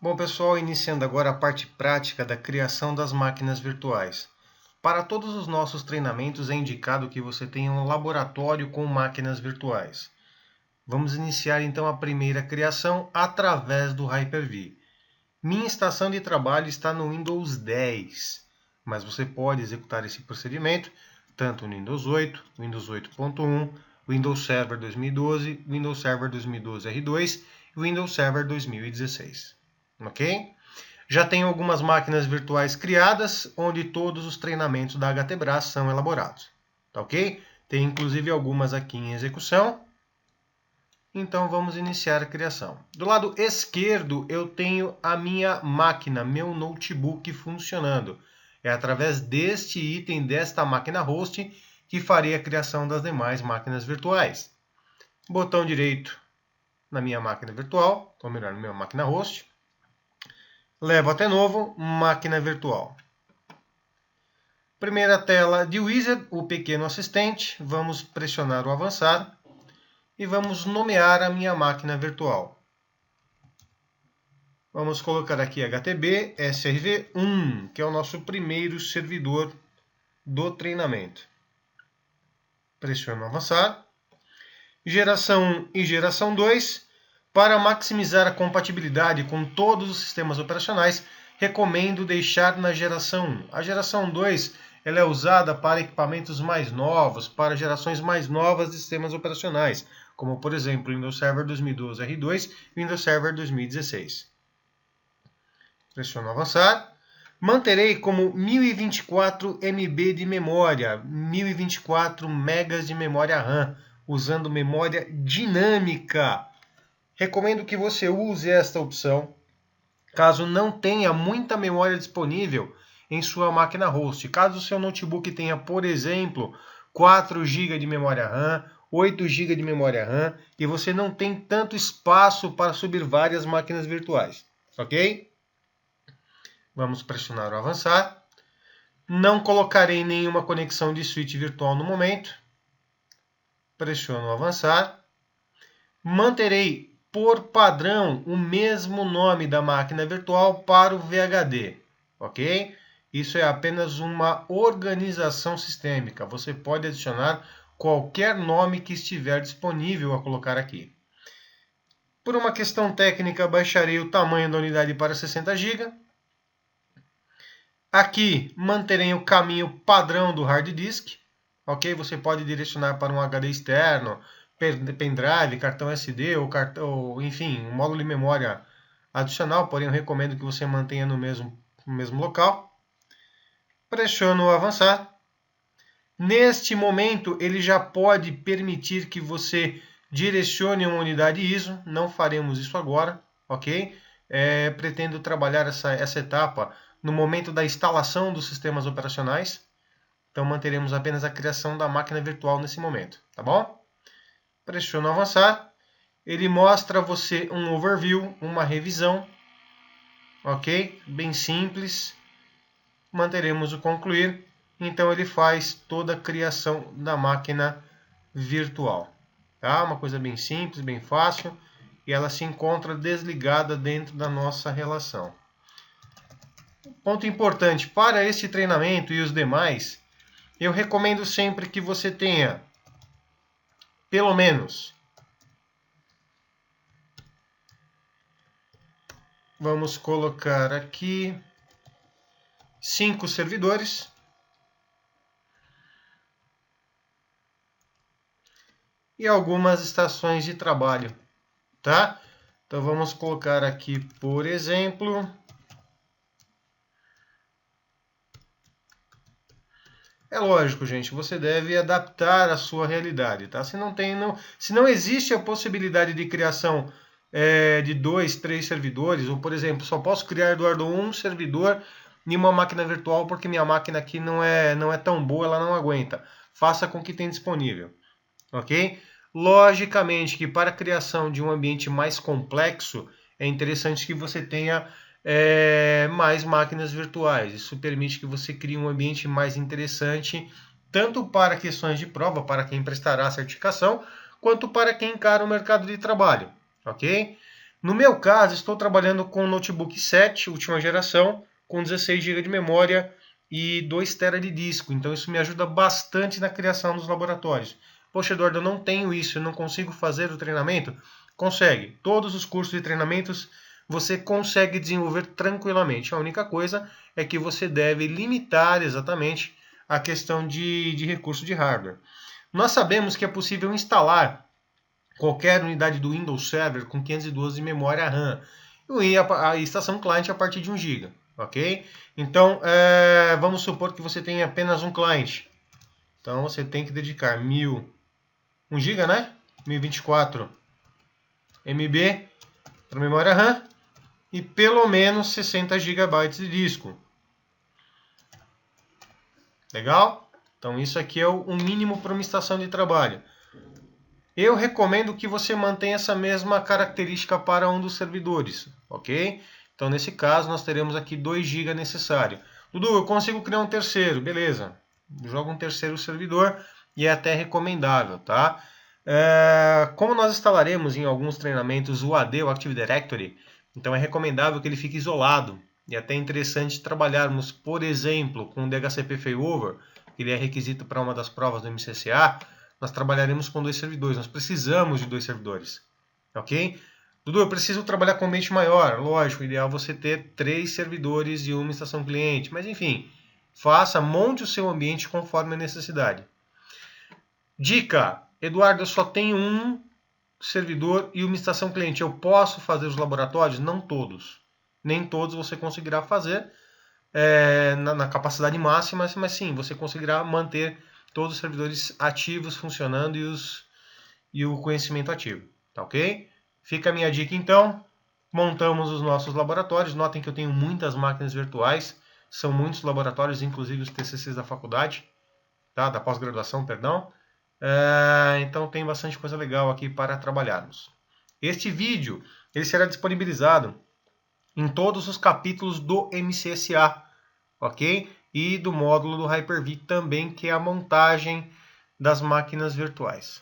Bom, pessoal, iniciando agora a parte prática da criação das máquinas virtuais. Para todos os nossos treinamentos é indicado que você tenha um laboratório com máquinas virtuais. Vamos iniciar então a primeira criação através do Hyper-V. Minha estação de trabalho está no Windows 10, mas você pode executar esse procedimento tanto no Windows 8, Windows 8.1, Windows Server 2012, Windows Server 2012 R2 e Windows Server 2016. Ok? Já tenho algumas máquinas virtuais criadas, onde todos os treinamentos da HTBRAS são elaborados. Tá ok? Tem inclusive algumas aqui em execução. Então vamos iniciar a criação. Do lado esquerdo eu tenho a minha máquina, meu notebook funcionando. É através deste item, desta máquina host, que farei a criação das demais máquinas virtuais. Botão direito na minha máquina virtual, ou melhor, na minha máquina host. Levo até novo, máquina virtual. Primeira tela de Wizard, o pequeno assistente. Vamos pressionar o avançar e vamos nomear a minha máquina virtual. Vamos colocar aqui HTB SRV1, que é o nosso primeiro servidor do treinamento. Pressiono avançar. Geração 1 e geração 2. Para maximizar a compatibilidade com todos os sistemas operacionais, recomendo deixar na geração 1. A geração 2 ela é usada para equipamentos mais novos, para gerações mais novas de sistemas operacionais, como por exemplo Windows Server 2012 R2 e Windows Server 2016. Pressiono avançar. Manterei como 1024 MB de memória, 1024 MB de memória RAM, usando memória dinâmica. Recomendo que você use esta opção caso não tenha muita memória disponível em sua máquina host. Caso o seu notebook tenha, por exemplo, 4 GB de memória RAM, 8 GB de memória RAM e você não tem tanto espaço para subir várias máquinas virtuais, ok? Vamos pressionar o avançar. Não colocarei nenhuma conexão de switch virtual no momento. Pressiono o avançar. Manterei por padrão o mesmo nome da máquina virtual para o VHD, ok? Isso é apenas uma organização sistêmica. Você pode adicionar qualquer nome que estiver disponível a colocar aqui. Por uma questão técnica, baixarei o tamanho da unidade para 60 GB. Aqui manterei o caminho padrão do hard disk, ok? Você pode direcionar para um HD externo, pendrive, cartão SD ou enfim, um módulo de memória adicional, porém eu recomendo que você mantenha no mesmo local. Pressiono o avançar. Neste momento, ele já pode permitir que você direcione uma unidade ISO, não faremos isso agora, ok? Pretendo trabalhar essa etapa no momento da instalação dos sistemas operacionais, então manteremos apenas a criação da máquina virtual nesse momento, tá bom? Pressiono avançar, ele mostra a você um overview, uma revisão, ok? Bem simples. Manteremos o concluir, então ele faz toda a criação da máquina virtual. Tá? Uma coisa bem simples, bem fácil, e ela se encontra desligada dentro da nossa relação. Ponto importante, para este treinamento e os demais, eu recomendo sempre que você tenha pelo menos, vamos colocar aqui 5 servidores. E algumas estações de trabalho, tá? Então vamos colocar aqui, por exemplo, é lógico, gente, você deve adaptar a sua realidade, tá? Se não existe a possibilidade de criação de 2, 3 servidores, ou por exemplo, só posso criar do Arduino um servidor em uma máquina virtual porque minha máquina aqui não é tão boa, ela não aguenta. Faça com que tenha disponível, ok? Logicamente que para a criação de um ambiente mais complexo, é interessante que você tenha mais máquinas virtuais. Isso permite que você crie um ambiente mais interessante, tanto para questões de prova, para quem prestará a certificação, quanto para quem encara o mercado de trabalho, ok? No meu caso, estou trabalhando com um notebook 7, última geração, com 16 GB de memória e 2 TB de disco. Então isso me ajuda bastante na criação dos laboratórios. Poxa, Eduardo, eu não tenho isso, eu não consigo fazer o treinamento? Consegue. Todos os cursos de treinamentos você consegue desenvolver tranquilamente. A única coisa é que você deve limitar exatamente a questão de recurso de hardware. Nós sabemos que é possível instalar qualquer unidade do Windows Server com 512 de memória RAM e a estação cliente a partir de 1 GB, ok? Então, vamos supor que você tenha apenas um cliente. Então, você tem que dedicar 1 GB, né? 1024 MB para memória RAM e pelo menos 60 GB de disco. Legal? Então, isso aqui é o mínimo para uma estação de trabalho. Eu recomendo que você mantenha essa mesma característica para um dos servidores, ok? Então, nesse caso, nós teremos aqui 2 GB necessário. Dudu, eu consigo criar um terceiro, beleza. Joga um terceiro servidor e é até recomendável, tá? Como nós instalaremos em alguns treinamentos o AD, o Active Directory, então é recomendável que ele fique isolado. E até interessante trabalharmos, por exemplo, com o DHCP Failover, que ele é requisito para uma das provas do MCCA, nós trabalharemos com 2 servidores. Nós precisamos de 2 servidores, ok? Dudu, eu preciso trabalhar com um ambiente maior. Lógico, o ideal é você ter 3 servidores e uma estação cliente. Mas enfim, monte o seu ambiente conforme a necessidade. Dica, Eduardo, eu só tenho um servidor e uma estação cliente. Eu posso fazer os laboratórios? Não todos. Nem todos você conseguirá fazer na capacidade máxima, mas sim, você conseguirá manter todos os servidores ativos funcionando e o conhecimento ativo, tá ok? Fica a minha dica então, montamos os nossos laboratórios, notem que eu tenho muitas máquinas virtuais, são muitos laboratórios, inclusive os TCCs da faculdade, tá? Da pós-graduação, perdão. Então tem bastante coisa legal aqui para trabalharmos. Este vídeo ele será disponibilizado em todos os capítulos do MCSA, ok? E do módulo do Hyper-V também, que é a montagem das máquinas virtuais.